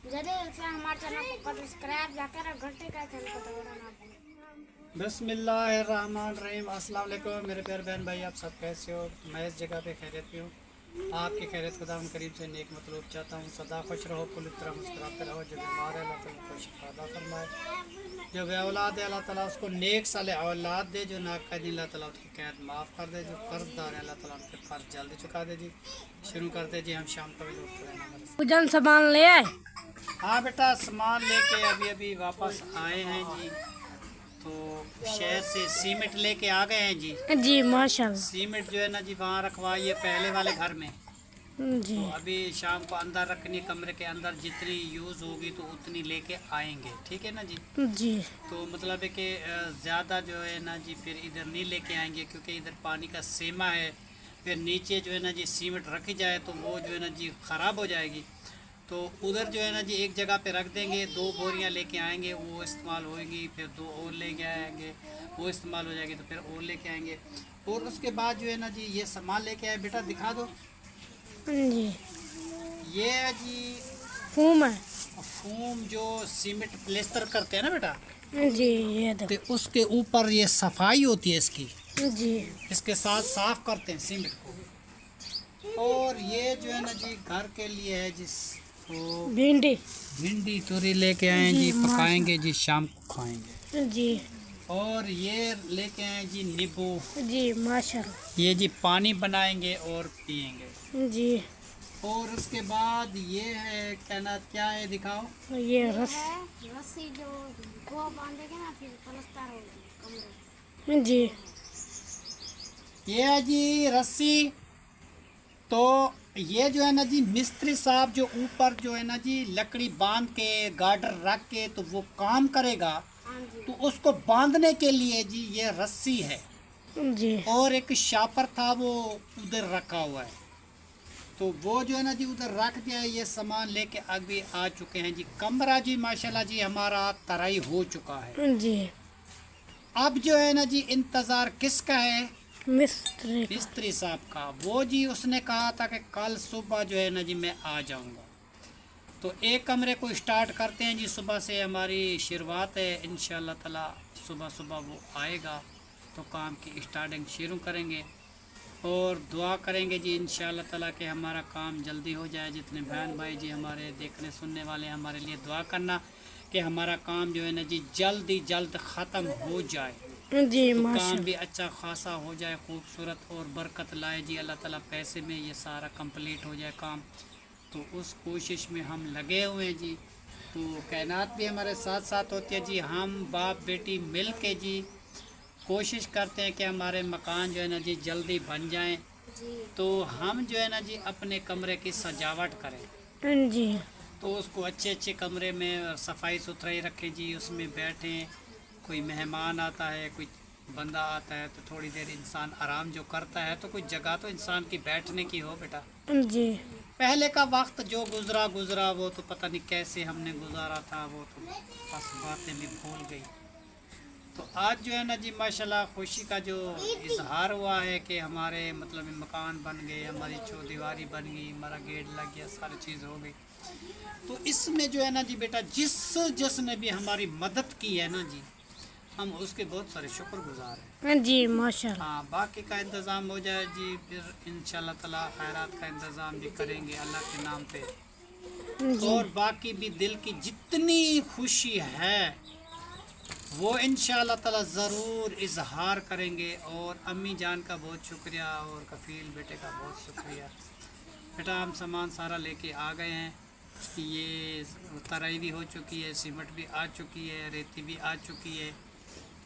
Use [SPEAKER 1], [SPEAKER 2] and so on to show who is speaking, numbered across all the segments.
[SPEAKER 1] jadi हमारे channel को subscribe जाकर घंटे का चैनल को दबाना।
[SPEAKER 2] बिस्मिल्लाहिर्रहमानिर्रहीम। अस्सलाम वालेकुम मेरे प्यारे बहन भाई, आप सब कैसे हो? मैं इस जगह पे खैरियत पे हूँ। आपकी खैरियत खुदा करीब से नेक मतलूब चाहता हूँ। सदा खुश रहो, कुल तरह मुस्कुराते रहो। जो बीमार है अल्लाह ताला को शिफा अता फरमाए। जो बेऔलाद है अल्लाह ताला उसको नेक साले औलाद दे। जो नाक़ायद अल्लाह ताला उसकी कैद माफ़ कर दे। जो कर्जदार है अल्लाह ताला उनके कर्ज जल्दी चुका दे। जी शुरू करते जी, हम शाम का भी लोग
[SPEAKER 3] पूजन सामान ले आए।
[SPEAKER 2] हाँ बेटा, सामान लेके अभी वापस आए हैं जी। तो शहर से सीमेंट लेके आ गए हैं जी।
[SPEAKER 3] जी माशाल्लाह।
[SPEAKER 2] सीमेंट जो है ना जी वहाँ रखवाई है पहले वाले घर में
[SPEAKER 3] जी।
[SPEAKER 2] तो अभी शाम को अंदर रखनी, कमरे के अंदर जितनी यूज़ होगी तो उतनी लेके आएंगे। ठीक है ना जी।
[SPEAKER 3] जी
[SPEAKER 2] तो मतलब है कि ज़्यादा जो है ना जी फिर इधर नहीं लेके आएंगे, क्योंकि इधर पानी का सीमा है। फिर नीचे जो है ना जी सीमेंट रखी जाए तो वो जो है ना जी ख़राब हो जाएगी। तो उधर जो है ना जी एक जगह पे रख देंगे। 2 बोरियां लेके आएंगे, वो इस्तेमाल होएगी। फिर 2 और लेके आएंगे, वो इस्तेमाल हो जाएगी। तो फिर और लेके आएंगे। और उसके बाद जो है ना जी ये सामान लेके आए। बेटा दिखा दो
[SPEAKER 3] जी।
[SPEAKER 2] ये जी
[SPEAKER 3] फूम है।
[SPEAKER 2] फूम जो सीमेंट प्लेस्टर करते हैं ना बेटा,
[SPEAKER 3] जी ये दो।
[SPEAKER 2] तो उसके ऊपर ये सफाई होती है इसकी।
[SPEAKER 3] जी
[SPEAKER 2] इसके साथ साफ करते हैं सीमेंट को। और ये जो है ना जी घर के लिए है जिस तो भिंडी तोरी लेके आए जी, पकाएंगे जी, शाम को खाएंगे
[SPEAKER 3] जी।
[SPEAKER 2] और ये लेके आए जी नींबू
[SPEAKER 3] जी माशाल्लाह।
[SPEAKER 2] ये जी पानी बनाएंगे और पिएंगे
[SPEAKER 3] जी।
[SPEAKER 2] और उसके बाद ये है क्या है दिखाओ।
[SPEAKER 3] ये
[SPEAKER 1] रस्सी जो वो बांधेंगे ना फिर पलस्तर होगी कमरे।
[SPEAKER 3] जी
[SPEAKER 2] ये है जी रस्सी। तो ये जो है ना जी मिस्त्री साहब जो ऊपर जो है ना जी लकड़ी बांध के गार्डर रख के तो वो काम करेगा। तो उसको बांधने के लिए जी ये रस्सी है
[SPEAKER 3] जी।
[SPEAKER 2] और एक शापर था वो उधर रखा हुआ है। तो वो जो है ना जी उधर रख दिया है। ये सामान लेके अभी आ चुके हैं जी। कमरा जी माशाल्लाह जी हमारा तराई हो चुका है
[SPEAKER 3] जी।
[SPEAKER 2] अब जो है ना जी इंतज़ार किसका है?
[SPEAKER 3] मिस्त्री
[SPEAKER 2] साहब का। वो जी उसने कहा था कि कल सुबह जो है ना जी मैं आ जाऊंगा। तो एक कमरे को स्टार्ट करते हैं जी। सुबह से हमारी शुरुआत है, इंशाल्लाह ताला सुबह वो आएगा तो काम की स्टार्टिंग शुरू करेंगे और दुआ करेंगे जी इंशाल्लाह ताला कि हमारा काम जल्दी हो जाए। जितने बहन भाई जी हमारे देखने सुनने वाले हमारे लिए दुआ करना कि हमारा काम जो है ना जी जल्द ख़त्म हो जाए
[SPEAKER 3] जी।
[SPEAKER 2] तो
[SPEAKER 3] माशाल्लाह।
[SPEAKER 2] काम भी अच्छा खासा हो जाए, खूबसूरत और बरकत लाए जी अल्लाह ताला। पैसे में ये सारा कंप्लीट हो जाए काम, तो उस कोशिश में हम लगे हुए हैं जी। तो कायनात भी हमारे साथ साथ होती है जी। हम बाप बेटी मिल के जी कोशिश करते हैं कि हमारे मकान जो है ना जी जल्दी बन जाएं। तो हम जो है ना जी अपने कमरे की सजावट करें
[SPEAKER 3] जी।
[SPEAKER 2] तो उसको अच्छे कमरे में सफाई सुथराई रखें जी। उसमें बैठें, कोई मेहमान आता है, कोई बंदा आता है तो थोड़ी देर इंसान आराम जो करता है तो कोई जगह तो इंसान की बैठने की हो बेटा।
[SPEAKER 3] जी।
[SPEAKER 2] पहले का वक्त जो गुज़रा वो तो पता नहीं कैसे हमने गुजारा था, वो तो बस बातें भी भूल गई। तो आज जो है ना जी माशाल्लाह खुशी का जो इजहार हुआ है कि हमारे मतलब मकान बन गए, हमारी चौदीवारी बन गई, हमारा गेट लग गया, सारी चीज़ हो गई। तो इसमें जो है ना जी बेटा जिसने भी हमारी मदद की है ना जी, हम उसके बहुत सारे शुक्रगुजार हैं
[SPEAKER 3] जी माशाल्लाह।
[SPEAKER 2] हाँ, बाकी का इंतज़ाम हो जाए जी फिर इंशाल्लाह ताला खैरात का इंतज़ाम भी करेंगे अल्लाह के नाम पे। और बाकी भी दिल की जितनी खुशी है वो इंशाल्लाह ताला ज़रूर इजहार करेंगे। और अम्मी जान का बहुत शुक्रिया और कफ़ील बेटे का बहुत शुक्रिया। बेटा हम सामान सारा लेके आ गए हैं। ये तराई भी हो चुकी है, सीमेंट भी आ चुकी है, रेती भी आ चुकी है।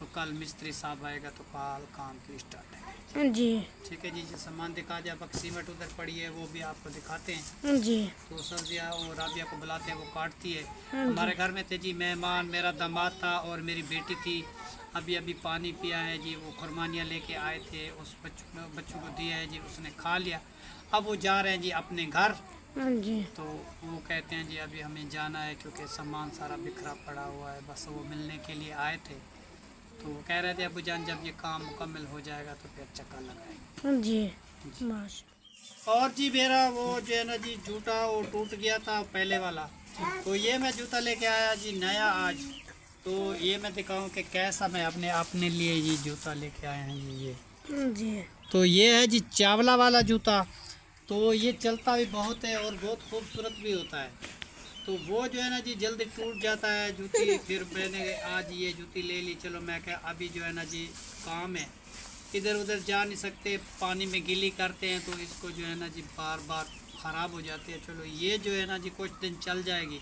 [SPEAKER 2] तो कल मिस्त्री साहब आएगा तो कल काम की स्टार्ट है
[SPEAKER 3] जी।
[SPEAKER 2] ठीक है जी। जो सामान दिखा जाए, अब सीमेंट उधर पड़ी है वो भी आपको दिखाते हैं
[SPEAKER 3] जी।
[SPEAKER 2] तो सब्जियाँ और राबिया को बुलाते हैं, वो काटती है। हमारे घर में थे जी मेहमान, मेरा दामाद था और मेरी बेटी थी। अभी पानी पिया है जी। वो खुरमानियाँ लेके आए थे, उस बच्चों को दिया है जी, उसने खा लिया। अब वो जा रहे हैं जी अपने घर
[SPEAKER 3] जी।
[SPEAKER 2] तो वो कहते हैं जी अभी हमें जाना है क्योंकि सामान सारा बिखरा पड़ा हुआ है। बस वो मिलने के लिए आए थे तो वो कह रहे थे अबू जान जब ये काम मुकम्मल हो जाएगा तो फिर चक्कर लगाएंगे।
[SPEAKER 3] जी माशा।
[SPEAKER 2] और जी मेरा वो जो है ना जी जूता वो टूट गया था पहले वाला, तो ये मैं जूता लेके आया जी नया आज। तो ये मैं दिखाऊं कि कैसा मैं अपने लिए ये जूता लेके आया हैं ये।
[SPEAKER 3] जी
[SPEAKER 2] तो ये है जी चावला वाला जूता। तो ये चलता भी बहुत है और बहुत खूबसूरत भी होता है। तो वो जो है ना जी जल्दी टूट जाता है जूती। फिर मैंने आज ये जूती ले ली। चलो मैं क्या अभी जो है ना जी काम है, इधर उधर जा नहीं सकते, पानी में गीली करते हैं तो इसको जो है ना जी बार बार ख़राब हो जाती है। चलो ये जो है ना जी कुछ दिन चल जाएगी,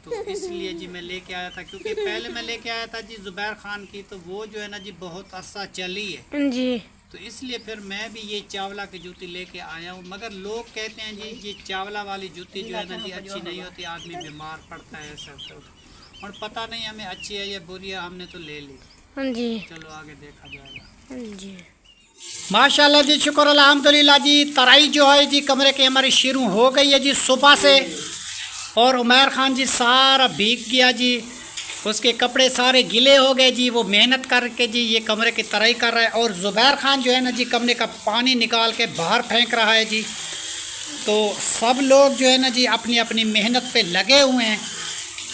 [SPEAKER 2] तो इसलिए जी मैं लेके आया था। क्योंकि पहले मैं लेके आया था जी ज़ुबैर ख़ान की, तो वो जो है ना जी बहुत अरसा चली है।
[SPEAKER 3] जी
[SPEAKER 2] तो इसलिए फिर मैं भी ये चावला की जूती लेके आया हूँ। मगर लोग कहते हैं जी ये चावला वाली जूती जो है ना जी अच्छी नहीं होती, आदमी बीमार पड़ता है ऐसा होता। और पता नहीं हमें अच्छी है या बुरी है, हमने तो ले ली।
[SPEAKER 3] जी
[SPEAKER 2] चलो आगे देखा जाएगा।
[SPEAKER 3] जी
[SPEAKER 2] माशाल्लाह जी, शुक्र अल्हम्दुलिल्लाह जी। तराई जो है जी कमरे की हमारी शुरू हो गई है जी सुबह से। और उमैर ख़ान जी सारा भीग गया जी, उसके कपड़े सारे गीले हो गए जी। वो मेहनत करके जी ये कमरे की तराई कर रहा है। और ज़ुबैर ख़ान जो है ना जी कमरे का पानी निकाल के बाहर फेंक रहा है जी। तो सब लोग जो है ना जी अपनी अपनी मेहनत पे लगे हुए हैं,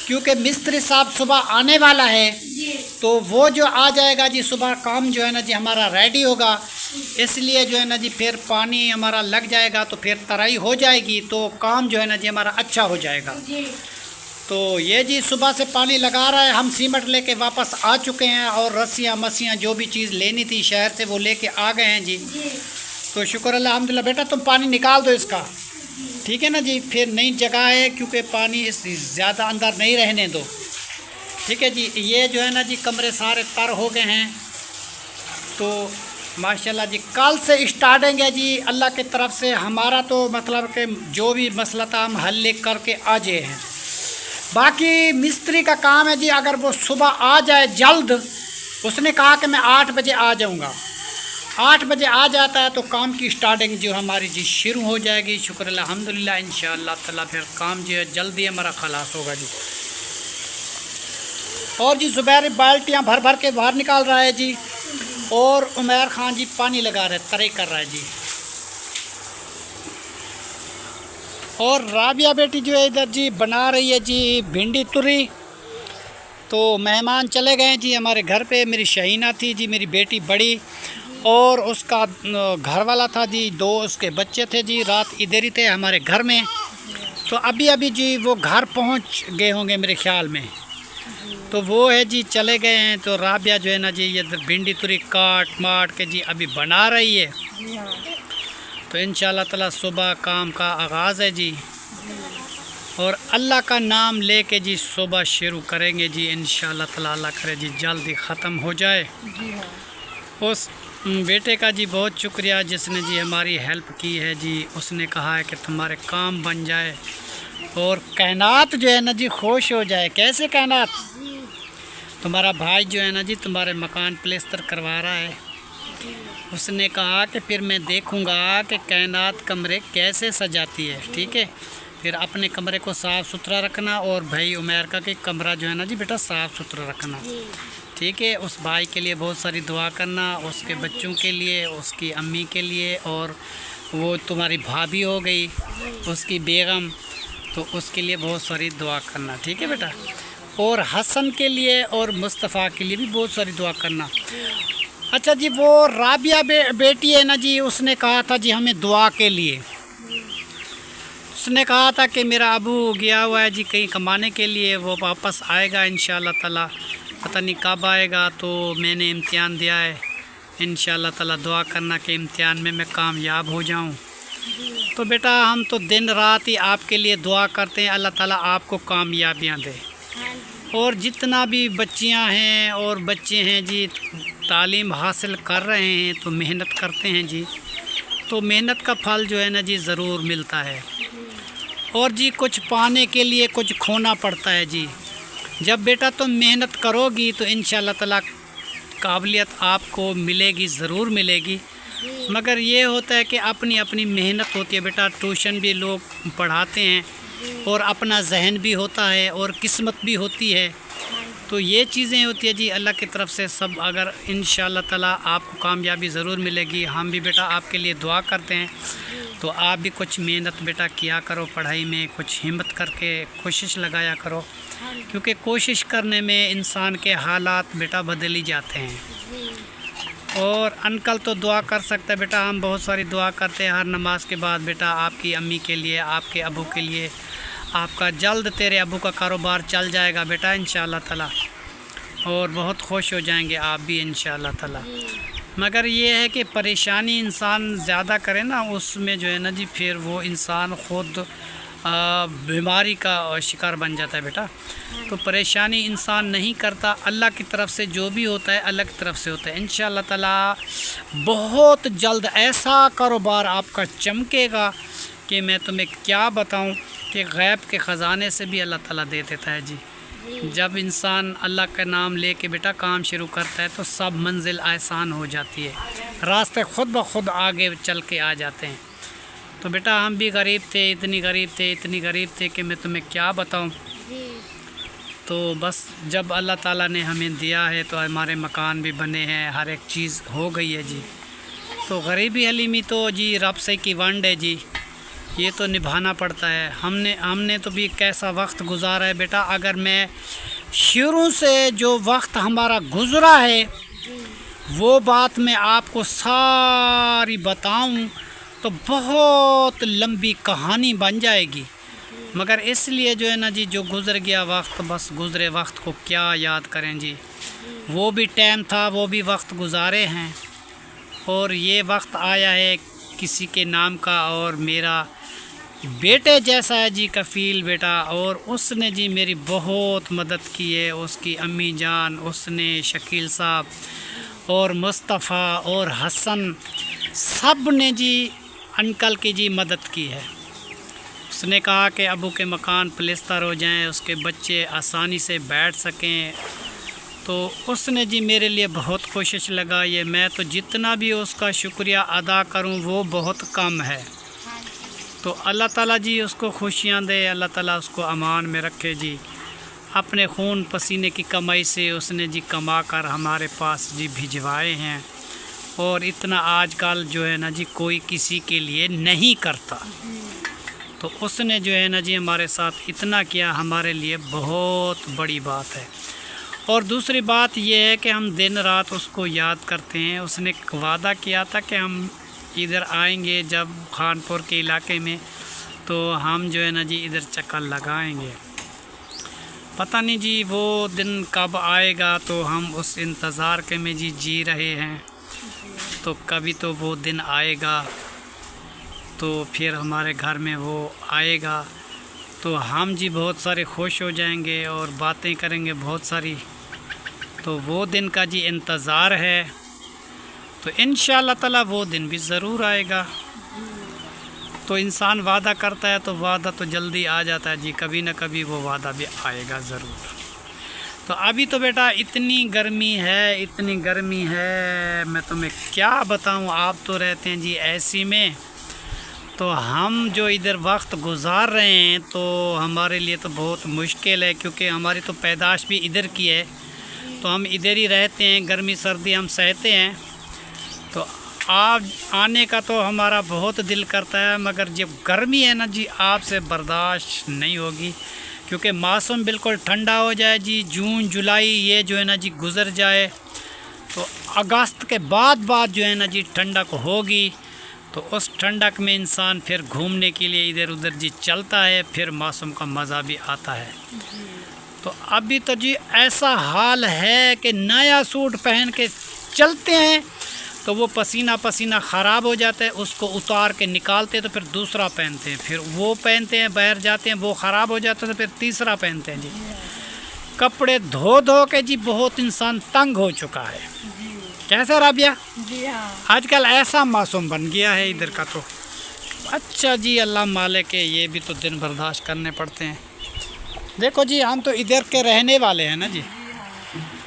[SPEAKER 2] क्योंकि मिस्त्री साहब सुबह आने वाला है। तो वो जो आ जाएगा जी सुबह, काम जो है ना जी हमारा रेडी होगा। इसलिए जो है ना जी फिर पानी हमारा लग जाएगा तो फिर तराई हो जाएगी, तो काम जो है ना जी हमारा अच्छा हो जाएगा। तो ये जी सुबह से पानी लगा रहा है। हम सीमेंट लेके वापस आ चुके हैं और रस्सियाँ मस्सियाँ जो भी चीज़ लेनी थी शहर से वो लेके आ गए हैं जी। तो शुक्र अल्हम्दुलिल्लाह। बेटा तुम पानी निकाल दो इसका, ठीक है ना जी। फिर नई जगह है क्योंकि पानी इस ज़्यादा अंदर नहीं रहने दो, ठीक है जी। ये जो है ना जी कमरे सारे तर हो गए हैं। तो माशाल्लाह जी कल से स्टार्टिंग है जी अल्लाह की तरफ से। हमारा तो मतलब कि जो भी मसला था हम हल ले करके आ जाए हैं। बाकी मिस्त्री का काम है जी, अगर वो सुबह आ जाए जल्द, उसने कहा कि मैं 8 बजे आ जाऊंगा, 8 बजे आ जाता है तो काम की स्टार्टिंग जो हमारी जी शुरू हो जाएगी। शुक्र अल्हम्दुलिल्लाह इंशाअल्लाह ताला फिर काम जो है जल्दी हमारा खलास होगा जी। और जी ज़ुबैर बाल्टियाँ भर भर के बाहर निकाल रहा है जी। और उमैर ख़ान जी पानी लगा रहे, तराई कर रहा है जी। और राबिया बेटी जो है इधर जी बना रही है जी भिंडी तुरी। तो मेहमान चले गए जी हमारे घर पे। मेरी शहीना थी जी, मेरी बेटी बड़ी, और उसका घर वाला था जी, 2 उसके बच्चे थे जी। रात इधर ही थे हमारे घर में। तो अभी अभी जी वो घर पहुंच गए होंगे मेरे ख्याल में। तो वो है जी चले गए हैं। तो राबिया जो है ना जी ये भिंडी तुरी काट माट के जी अभी बना रही है। तो इंशाअल्लाह ताला सुबह काम का आगाज़ है जी। और अल्लाह का नाम लेके जी सुबह शुरू करेंगे जी इंशाअल्लाह ताला। अल्लाह करे जी जल्दी ख़त्म हो जाए। उस बेटे का जी बहुत शुक्रिया जिसने जी हमारी हेल्प की है जी। उसने कहा है कि तुम्हारे काम बन जाए और कायनात जो है ना जी खुश हो जाए। कैसे कायनात? तुम्हारा भाई जो है ना जी तुम्हारे मकान प्लेस्तर करवा रहा है। उसने कहा कि फिर मैं देखूंगा कि कायनात कमरे कैसे सजाती है, ठीक है। फिर अपने कमरे को साफ़ सुथरा रखना और भाई उमैर का कि कमरा जो है ना जी बेटा साफ़ सुथरा रखना, ठीक है। उस भाई के लिए बहुत सारी दुआ करना, उसके बच्चों के लिए, उसकी अम्मी के लिए, और वो तुम्हारी भाभी हो गई उसकी बेगम, तो उसके लिए बहुत सारी दुआ करना, ठीक है बेटा। और हसन के लिए और मुस्तफ़ा के लिए भी बहुत सारी दुआ करना। अच्छा जी, वो राबिया बेटी है ना जी, उसने कहा था जी हमें दुआ के लिए। उसने कहा था कि मेरा अबू गया हुआ है जी कहीं कमाने के लिए, वो वापस आएगा इंशाअल्लाह ताला, पता नहीं कब आएगा। तो मैंने इम्तिहान दिया है, इंशाअल्लाह ताला दुआ करना कि इम्तिहान में मैं कामयाब हो जाऊं। तो बेटा हम तो दिन रात ही आपके लिए दुआ करते हैं, अल्लाह ताला आपको कामयाबियां दे। और जितना भी बच्चियां हैं और बच्चे हैं जी तालीम हासिल कर रहे हैं तो मेहनत करते हैं जी, तो मेहनत का फल जो है ना जी ज़रूर मिलता है। और जी कुछ पाने के लिए कुछ खोना पड़ता है जी। जब बेटा तुम मेहनत करोगी तो इंशाअल्लाह ताला काबिलियत आपको मिलेगी, ज़रूर मिलेगी। मगर ये होता है कि अपनी अपनी मेहनत होती है बेटा। ट्यूशन भी लोग पढ़ाते हैं और अपना जहन भी होता है और किस्मत भी होती है। तो ये चीज़ें होती है जी अल्लाह की तरफ से सब। अगर इंशाअल्लाह ताला आपको कामयाबी ज़रूर मिलेगी। हम भी बेटा आपके लिए दुआ करते हैं। तो आप भी कुछ मेहनत बेटा किया करो पढ़ाई में, कुछ हिम्मत करके कोशिश लगाया करो, क्योंकि कोशिश करने में इंसान के हालात बेटा बदल ही जाते हैं। और अंकल तो दुआ कर सकते हैं बेटा, हम बहुत सारी दुआ करते हैं हर नमाज के बाद बेटा, आपकी अम्मी के लिए, आपके अबू के लिए। आपका जल्द तेरे अबू का कारोबार चल जाएगा बेटा इंशाअल्लाह ताला, और बहुत खुश हो जाएंगे आप भी इंशाअल्लाह ताला। मगर ये है कि परेशानी इंसान ज़्यादा करे ना, उसमें जो है ना जी फिर वो इंसान ख़ुद बीमारी का शिकार बन जाता है बेटा। तो परेशानी इंसान नहीं करता, अल्लाह की तरफ से जो भी होता है अल्लाह की तरफ से होता है। इंशाअल्लाह ताला बहुत जल्द ऐसा कारोबार आपका चमकेगा कि मैं तुम्हें क्या बताऊं कि गैब के ख़जाने से भी अल्लाह ताला दे देता है जी। जब इंसान अल्लाह का नाम लेके बेटा काम शुरू करता है तो सब मंजिल आसान हो जाती है, रास्ते खुद ब खुद आगे चल के आ जाते हैं। तो बेटा हम भी गरीब थे, इतनी गरीब थे कि मैं तुम्हें क्या बताऊं। तो बस जब अल्लाह ताला ने हमें दिया है तो हमारे मकान भी बने हैं, हर एक चीज़ हो गई है जी। तो गरीबी हलीमी तो जी रब से की वंड है जी, ये तो निभाना पड़ता है। हमने तो भी कैसा वक्त गुजारा है बेटा। अगर मैं शुरू से जो वक्त हमारा गुज़रा है वो बात मैं आपको सारी बताऊं तो बहुत लंबी कहानी बन जाएगी। मगर इसलिए जो है ना जी, जो गुज़र गया वक्त, बस गुज़रे वक्त को क्या याद करें जी। वो भी टाइम था, वो भी वक्त गुजारे हैं, और ये वक्त आया है किसी के नाम का, और मेरा बेटे जैसा है जी कफ़ील बेटा। और उसने जी मेरी बहुत मदद की है, उसकी अम्मी जान, उसने शकील साहब और मुस्तफ़ा और हसन, सब ने जी अंकल की जी मदद की है। उसने कहा कि अबू के मकान पलस्तर हो जाएं, उसके बच्चे आसानी से बैठ सकें। तो उसने जी मेरे लिए बहुत कोशिश लगाई है। मैं तो जितना भी उसका शुक्रिया अदा करूं वो बहुत कम है। तो अल्लाह ताला जी उसको खुशियां दे, अल्लाह ताला उसको अमान में रखे जी। अपने खून पसीने की कमाई से उसने जी कमा कर हमारे पास जी भिजवाए हैं, और इतना आजकल जो है ना जी कोई किसी के लिए नहीं करता। तो उसने जो है ना जी हमारे साथ इतना किया, हमारे लिए बहुत बड़ी बात है। और दूसरी बात यह है कि हम दिन रात उसको याद करते हैं। उसने वादा किया था कि हम इधर आएंगे जब खानपुर के इलाके में, तो हम जो है ना जी इधर चक्कर लगाएंगे। पता नहीं जी वो दिन कब आएगा, तो हम उस इंतज़ार के में जी रहे हैं। तो कभी तो वो दिन आएगा, तो फिर हमारे घर में वो आएगा, तो हम जी बहुत सारे खुश हो जाएंगे और बातें करेंगे बहुत सारी। तो वो दिन का जी इंतज़ार है। तो इंशाअल्लाह ताला वो दिन भी ज़रूर आएगा। तो इंसान वादा करता है तो वादा तो जल्दी आ जाता है जी, कभी ना कभी वो वादा भी आएगा ज़रूर। तो अभी तो बेटा इतनी गर्मी है, मैं तुम्हें क्या बताऊं। आप तो रहते हैं जी ऐसी में, तो हम जो इधर वक्त गुजार रहे हैं तो हमारे लिए तो बहुत मुश्किल है, क्योंकि हमारी तो पैदाश भी इधर की है। तो हम इधर ही रहते हैं, गर्मी सर्दी हम सहते हैं। तो आप आने का तो हमारा बहुत दिल करता है, मगर जब गर्मी है ना जी आपसे बर्दाश्त नहीं होगी, क्योंकि मौसम बिल्कुल ठंडा हो जाए जी, जून जुलाई ये जो है ना जी गुज़र जाए, तो अगस्त के बाद जो है ना जी ठंडक होगी। तो उस ठंडक में इंसान फिर घूमने के लिए इधर उधर जी चलता है, फिर मौसम का मज़ा भी आता है। तो अभी तो जी ऐसा हाल है कि नया सूट पहन के चलते हैं तो वो पसीना पसीना ख़राब हो जाता है, उसको उतार के निकालते हैं तो फिर दूसरा पहनते हैं, फिर वो पहनते हैं, बाहर जाते हैं वो ख़राब हो जाता है तो फिर तीसरा पहनते हैं जी। कपड़े धो धो के जी बहुत इंसान तंग हो चुका है। कैसा राबिया?
[SPEAKER 3] जी हाँ।
[SPEAKER 2] आजकल ऐसा मौसम बन गया है इधर का। तो अच्छा जी अल्लाह मालिक के, ये भी तो दिन बर्दाश्त करने पड़ते हैं। देखो जी हम तो इधर के रहने वाले हैं ना जी,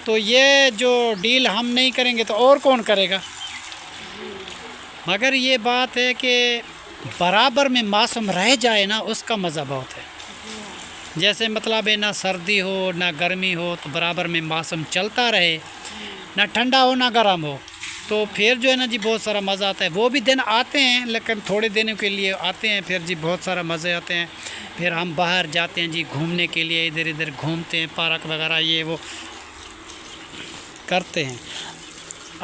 [SPEAKER 2] तो ये जो डील हम नहीं करेंगे तो और कौन करेगा। मगर ये बात है कि बराबर में मौसम रह जाए ना, उसका मज़ा बहुत है। जैसे मतलब है ना सर्दी हो ना गर्मी हो, तो बराबर में मौसम चलता रहे, ना ठंडा हो ना गर्म हो, तो फिर जो है ना जी बहुत सारा मज़ा आता है। वो भी दिन आते हैं लेकिन थोड़े दिनों के लिए आते हैं, फिर जी बहुत सारा मज़े आते हैं। फिर हम बाहर जाते हैं जी घूमने के लिए, इधर इधर घूमते हैं, पार्क वगैरह ये वो करते हैं।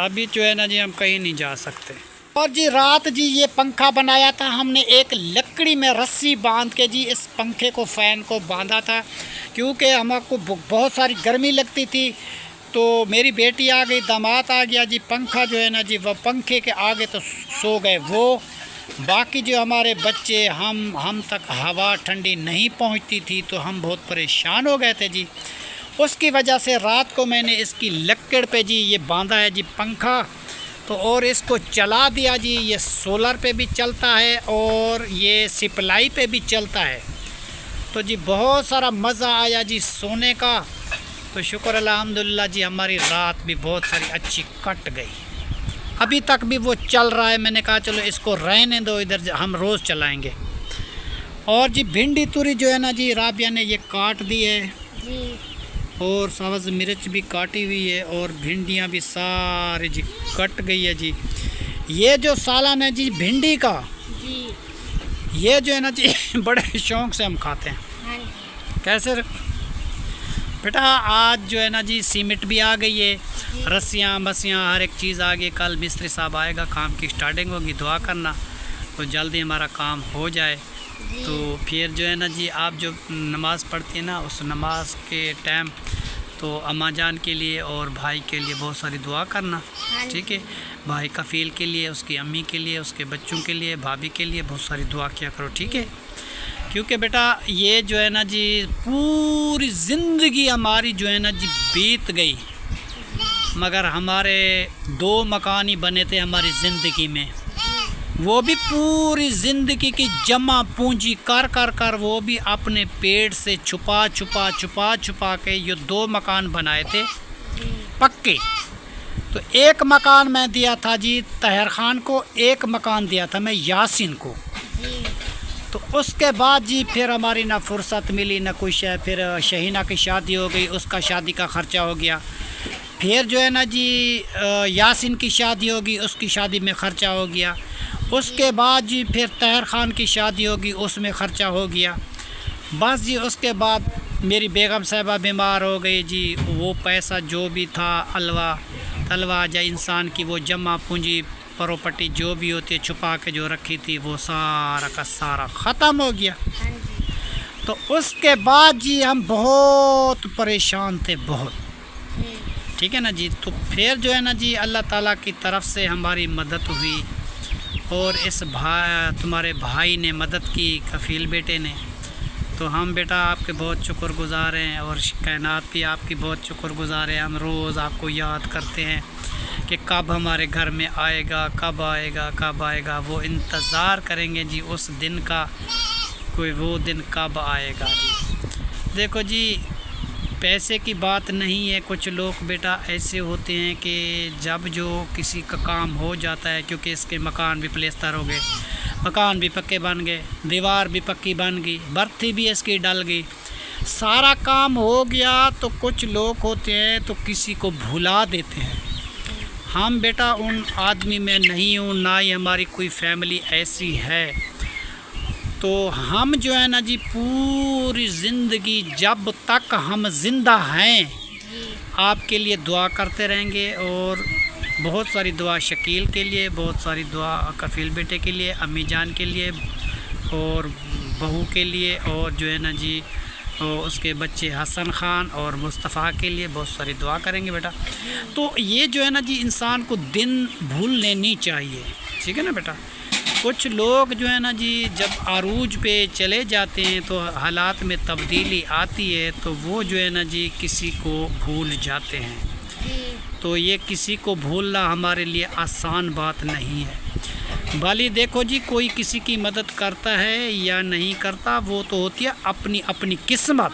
[SPEAKER 2] अभी जो है ना जी हम कहीं नहीं जा सकते। और जी रात जी ये पंखा बनाया था हमने, एक लकड़ी में रस्सी बांध के जी इस पंखे को, फ़ैन को बांधा था, क्योंकि हमको बहुत सारी गर्मी लगती थी। तो मेरी बेटी आ गई, दामाद आ गया जी, पंखा जो है ना जी वह पंखे के आगे तो सो गए वो। बाकी जो हमारे बच्चे, हम तक हवा ठंडी नहीं पहुंचती थी, तो हम बहुत परेशान हो गए थे जी। उसकी वजह से रात को मैंने इसकी लकड़ पे जी ये बांधा है जी पंखा, तो और इसको चला दिया जी। ये सोलर पे भी चलता है और ये सप्लाई पे भी चलता है। तो जी बहुत सारा मज़ा आया जी सोने का। तो शुक्र अल्हम्दुलिल्लाह जी, हमारी रात भी बहुत सारी अच्छी कट गई। अभी तक भी वो चल रहा है। मैंने कहा चलो इसको रहने दो, इधर हम रोज़ चलाएंगे। और जी भिंडी तुरी जो है ना जी राबिया ने ये काट दी है
[SPEAKER 1] जी।
[SPEAKER 2] और सब्ज़ मिर्च भी काटी हुई है और भिंडियाँ भी सारी जी कट गई है जी। ये जो सालन है जी भिंडी का
[SPEAKER 1] जी।
[SPEAKER 2] ये जो है ना जी बड़े शौक़ से हम खाते हैं।
[SPEAKER 1] हाँ जी।
[SPEAKER 2] कैसे बेटा, आज जो है ना जी सीमेंट भी आ गई है, रस्सियाँ मस्सियाँ हर एक चीज़ आ गई। कल मिस्त्री साहब आएगा, काम की स्टार्टिंग होगी। दुआ करना तो जल्दी हमारा काम हो जाए। तो फिर जो है ना जी आप जो नमाज़ पढ़ती है ना, उस नमाज के टाइम तो अम्मा जान के लिए और भाई के लिए बहुत सारी दुआ करना, ठीक है। भाई कफ़ील के लिए, उसकी अम्मी के लिए, उसके बच्चों के लिए, भाभी के लिए बहुत सारी दुआ किया करो, ठीक है। क्योंकि बेटा ये जो है ना जी पूरी ज़िंदगी हमारी जो है ना जी बीत गई, मगर हमारे 2 मकान ही बने थे हमारी ज़िंदगी में। वो भी पूरी ज़िंदगी की जमा पूंजी कर वो भी अपने पेट से छुपा छुपा के ये 2 मकान बनाए थे पक्के। तो एक मकान मैं दिया था जी तहर खान को, एक मकान दिया था मैं यासिन को। तो उसके बाद जी फिर हमारी ना फुर्सत मिली ना कुछ है। फिर शहीना की शादी हो गई, उसका शादी का ख़र्चा हो गया। फिर जो है ना जी यासिन की शादी होगी, उसकी शादी में ख़र्चा हो गया। उसके बाद जी फिर तहर ख़ान की शादी होगी, उसमें ख़र्चा हो गया। बस जी उसके बाद मेरी बेगम साहिबा बीमार हो गई जी। वो पैसा जो भी था तलवा या इंसान की वो जमा पूंजी प्रॉपर्टी जो भी होती है छुपा के जो रखी थी, वो सारा का सारा ख़त्म हो गया। तो उसके बाद जी हम बहुत परेशान थे, बहुत, ठीक है ना जी। तो फिर जो है ना जी अल्लाह ताला की तरफ से हमारी मदद हुई और इस तुम्हारे भाई ने मदद की, कफ़ील बेटे ने। तो हम बेटा आपके बहुत शुक्रगुज़ार हैं और कायनात भी आपकी बहुत शुक्रगुज़ार है। हम रोज़ आपको याद करते हैं कि कब हमारे घर में आएगा, कब आएगा। वो इंतज़ार करेंगे जी उस दिन का, कोई वो दिन कब आएगा जी। देखो जी पैसे की बात नहीं है। कुछ लोग बेटा ऐसे होते हैं कि जब जो किसी का काम हो जाता है, क्योंकि इसके मकान भी प्लेस्तर हो गए, मकान भी पक्के बन गए, दीवार भी पक्की बन गई, बर्थी भी इसकी डल गई, सारा काम हो गया, तो कुछ लोग होते हैं तो किसी को भुला देते हैं। हम बेटा उन आदमी में नहीं हूँ, ना ही हमारी कोई फैमिली ऐसी है। तो हम जो है ना जी पूरी ज़िंदगी जब तक हम ज़िंदा हैं आपके लिए दुआ करते रहेंगे। और बहुत सारी दुआ शकील के लिए, बहुत सारी दुआ कफ़ील बेटे के लिए, अम्मी जान के लिए और बहू के लिए, और जो है ना जी उसके बच्चे हसन ख़ान और मुस्तफ़ा के लिए बहुत सारी दुआ करेंगे बेटा। तो ये जो है ना जी इंसान को दिन भूलने नहीं चाहिए, ठीक है ना बेटा। कुछ लोग जो है ना जी जब आरूज पे चले जाते हैं तो हालात में तब्दीली आती है, तो वो जो है ना जी किसी को भूल जाते हैं। तो ये किसी को भूलना हमारे लिए आसान बात नहीं है। भली देखो जी कोई किसी की मदद करता है या नहीं करता, वो तो होती है अपनी अपनी किस्मत।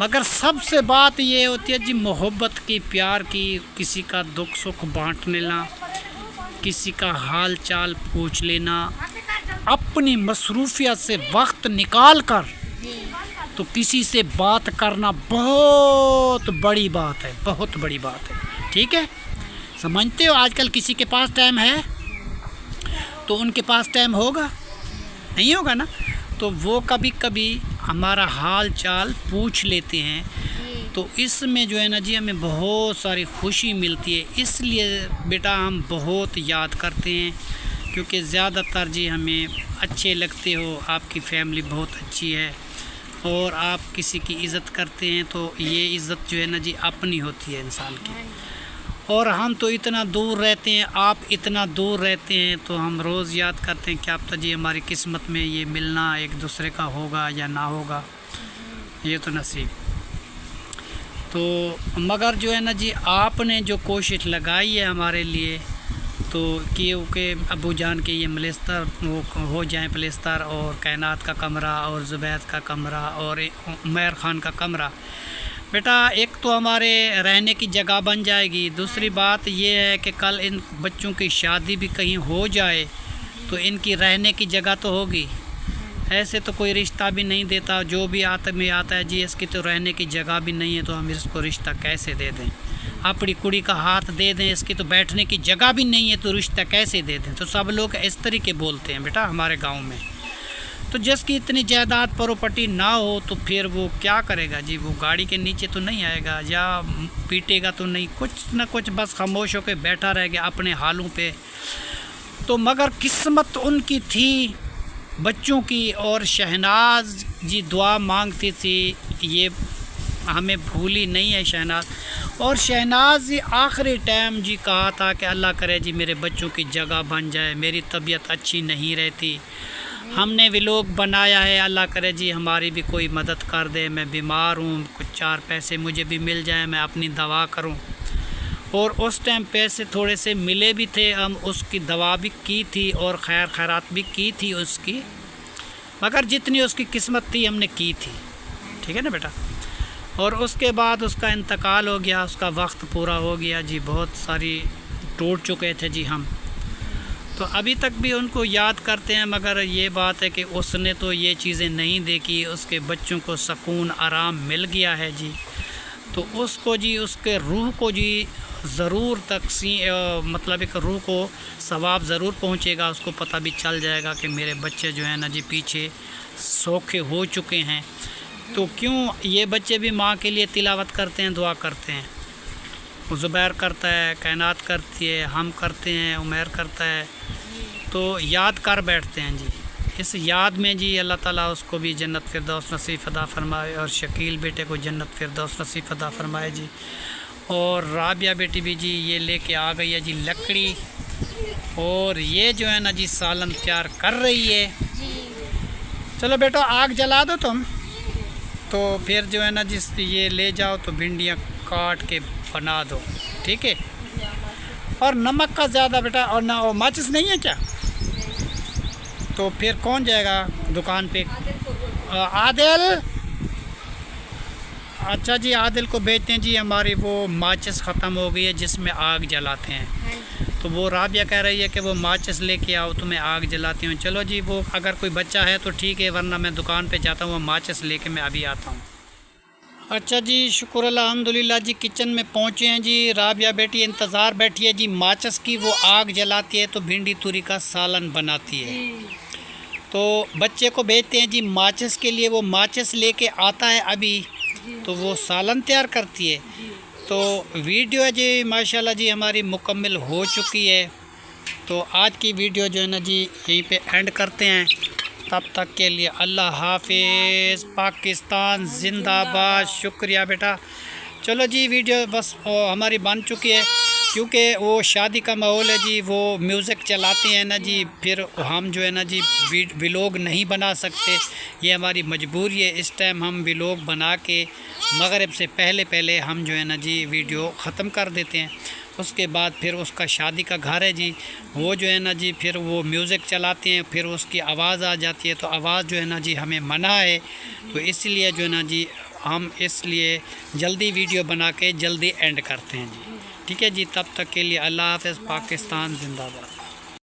[SPEAKER 2] मगर सबसे बात ये होती है जी मोहब्बत की, प्यार की, किसी का दुख सुख बांट लेना, किसी का हाल चाल पूछ लेना, अपनी मसरूफियत से वक्त निकाल कर तो किसी से बात करना बहुत बड़ी बात है, बहुत बड़ी बात है। ठीक है, समझते हो? आजकल किसी के पास टाइम है तो उनके पास टाइम होगा, नहीं होगा ना, तो वो कभी कभी हमारा हाल चाल पूछ लेते हैं। तो इसमें जो है ना जी हमें बहुत सारी खुशी मिलती है। इसलिए बेटा हम बहुत याद करते हैं, क्योंकि ज़्यादातर जी हमें अच्छे लगते हो, आपकी फैमिली बहुत अच्छी है और आप किसी की इज़्ज़त करते हैं, तो ये इज़्ज़त जो है ना जी अपनी होती है इंसान की। और हम तो इतना दूर रहते हैं, आप इतना दूर रहते हैं, तो हम रोज़ याद करते हैं क्या पता जी हमारी किस्मत में ये मिलना एक दूसरे का होगा या ना होगा, ये तो नसीब। तो मगर जो है ना जी आपने जो कोशिश लगाई है हमारे लिए, तो क्योंकि अबू जान के ये मलेस्तर वो हो जाए पलेस्तर, और कायनात का कमरा और ज़ुबैद का कमरा और उमैर ख़ान का कमरा, बेटा एक तो हमारे रहने की जगह बन जाएगी। दूसरी बात ये है कि कल इन बच्चों की शादी भी कहीं हो जाए तो इनकी रहने की जगह तो होगी। ऐसे तो कोई रिश्ता भी नहीं देता, जो भी आता में आता है जी इसकी तो रहने की जगह भी नहीं है, तो हम इसको रिश्ता कैसे दे दें? अपनी कुड़ी का हाथ दे दें, इसकी तो बैठने की जगह भी नहीं है, तो रिश्ता कैसे दे दें? तो सब लोग इस तरीके बोलते हैं बेटा हमारे गांव में। तो जिसकी इतनी जायदाद प्रॉपर्टी ना हो तो फिर वो क्या करेगा जी? वो गाड़ी के नीचे तो नहीं आएगा या पीटेगा तो नहीं, कुछ ना कुछ बस खामोश होकर बैठा रह गया अपने हालों पे। तो मगर किस्मत उनकी थी बच्चों की, और शहनाज जी दुआ मांगती थी, ये हमें भूली नहीं है शहनाज। और शहनाज जी आखिरी टाइम जी कहा था कि अल्लाह करे जी मेरे बच्चों की जगह बन जाए, मेरी तबीयत अच्छी नहीं रहती, हमने व्लॉग बनाया है, अल्लाह करे जी हमारी भी कोई मदद कर दे, मैं बीमार हूँ, कुछ 4 पैसे मुझे भी मिल जाए, मैं अपनी दवा करूँ। और उस टाइम पैसे थोड़े से मिले भी थे, हम उसकी दवा भी की थी और खैर खैरात भी की थी उसकी, मगर जितनी उसकी किस्मत थी हमने की थी। ठीक है ना बेटा? और उसके बाद उसका इंतकाल हो गया, उसका वक्त पूरा हो गया जी, बहुत सारी टूट चुके थे जी हम, तो अभी तक भी उनको याद करते हैं। मगर ये बात है कि उसने तो ये चीज़ें नहीं देखी, उसके बच्चों को सुकून आराम मिल गया है जी, तो उसको जी उसके रूह को जी ज़रूर मतलब एक रूह को सवाब ज़रूर पहुँचेगा, उसको पता भी चल जाएगा कि मेरे बच्चे जो है ना जी पीछे सोखे हो चुके हैं। तो क्यों ये बच्चे भी माँ के लिए तिलावत करते हैं, दुआ करते हैं। ज़ुबैर करता है, कायनात करती है, हम करते हैं, उमैर करता है, तो याद कर बैठते हैं जी। इस याद में जी अल्लाह ताला उसको भी जन्नत फिरदौस नसीब अदा फरमाए, और शकील बेटे को जन्नत फिरदौस नसीब अदा फरमाए जी। और राबिया बेटी भी जी ये लेके आ गई है जी लकड़ी, और ये जो है ना जी सालन तैयार कर रही है। चलो बेटा आग जला दो तुम, तो फिर जो है ना जिस ये ले जाओ तो भिंडियाँ काट के बना दो, ठीक है? और नमक का ज़्यादा बेटा, और ना और माचिस नहीं है क्या? तो फिर कौन जाएगा दुकान पे? आदिल, अच्छा जी आदिल को भेजते हैं जी, हमारी वो माचिस ख़त्म हो गई है जिसमें आग जलाते हैं, तो वो राबिया कह रही है कि वो माचिस लेके आओ तो मैं आग जलाती हूँ। चलो जी, वो अगर कोई बच्चा है तो ठीक है, वरना मैं दुकान पे जाता हूँ, वो माचिस लेके मैं अभी आता हूँ। अच्छा जी, शुक्र अल्हम्दुलिल्लाह जी, किचन में पहुँचे हैं जी। राबिया बेटी इंतज़ार बैठी है जी माचिस की, वो आग जलाती है तो भिंडी तुरी का सालन बनाती है। तो बच्चे को भेजते हैं जी माचिस के लिए, वो माचिस लेके आता है अभी, तो वो सालन तैयार करती है। तो वीडियो है जी माशाल्लाह जी हमारी मुकम्मल हो चुकी है। तो आज की वीडियो जो है ना जी यहीं पे एंड करते हैं। तब तक के लिए अल्लाह हाफिज़, पाकिस्तान जिंदाबाद। शुक्रिया बेटा। चलो जी, वीडियो बस हमारी बन चुकी है, क्योंकि वो शादी का माहौल है जी, वो म्यूज़िक चलाते हैं ना जी, फिर हम जो है ना जी व्लॉग नहीं बना सकते, ये हमारी मजबूरी है। इस टाइम हम व्लॉग बना के मगरिब से पहले हम जो है ना जी वीडियो ख़त्म कर देते हैं। उसके बाद फिर उसका शादी का घर है जी, वो जो है ना जी फिर वो म्यूज़िक चलाते हैं, फिर उसकी आवाज़ आ जाती है, तो आवाज़ जो है ना जी हमें मना है, तो इसलिए जो है ना जी हम इसलिए जल्दी वीडियो बना के जल्दी एंड करते हैं जी। ठीक है जी, तब तक के लिए अल्लाह हाफ़िज़, पाकिस्तान जिंदाबाद।